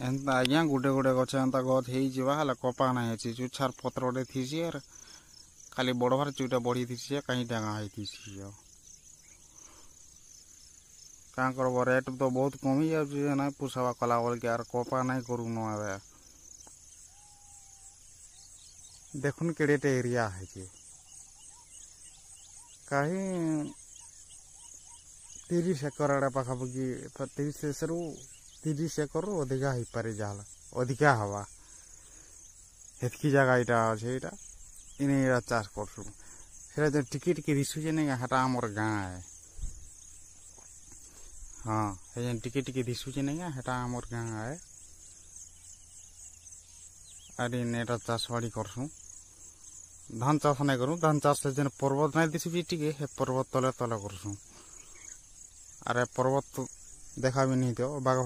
एंता आज्ञा गुटे गुटे गछ एंता गछ होइजिबा हेला कपा ना हेछि चुछार पत्रटे थिसी आर खाली बड़भार चुटा बढ़ी थिसी कहीं डांगा होइथिसी का करब रेट तो बहुत कमी जाउछि ना पुसावा कला बोल के यार कपा नहीं करू न आबे देखुन केडेटे एरिया है कि कहीं 30 एकर आड़े पाखापाखि 30 एकर अधिका हो पारे जहाँ अधिका हवा हेतकी जगह यहाँ अच्छे यहाँ इन चाष करसु जो टिके टिके दिशुचे नहीं हेटा आमर गाँ है हाँ ये टिके टिके दिशुचे नहीं हेटा आमर गाँ है अरे नेटा चाष बाड़ी करसु धान चाष नहीं करूँ धान चाष से पर्वत नहीं दिशुचे टिके हे पर्वत तले तले करसु अरे पर्वत देखा भी नहीं तो बाग